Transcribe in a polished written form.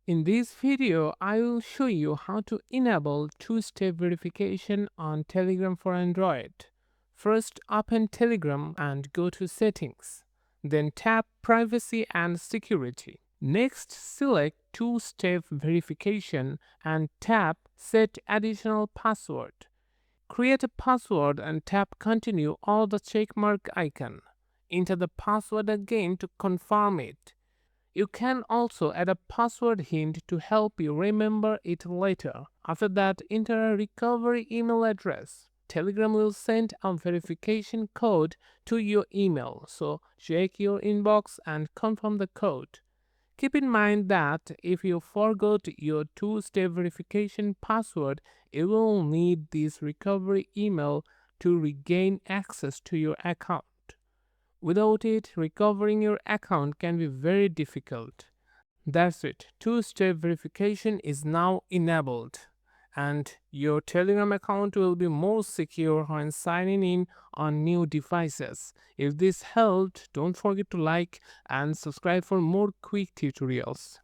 In this video, I will show you how to enable two-step verification on Telegram for Android. First, open Telegram and go to Settings. Then tap Privacy and Security. Next, select two-step verification and tap Set Additional Password. Create a password and tap Continue or the checkmark icon. Enter the password again to confirm it. You can also add a password hint to help you remember it later. After that, enter a recovery email address. Telegram will send a verification code to your email, so check your inbox and confirm the code. Keep in mind that if you forgot your two-step verification password, you will need this recovery email to regain access to your account. Without it, recovering your account can be very difficult. That's it. Two-step verification is now enabled, and your Telegram account will be more secure when signing in on new devices. If this helped, don't forget to like and subscribe for more quick tutorials.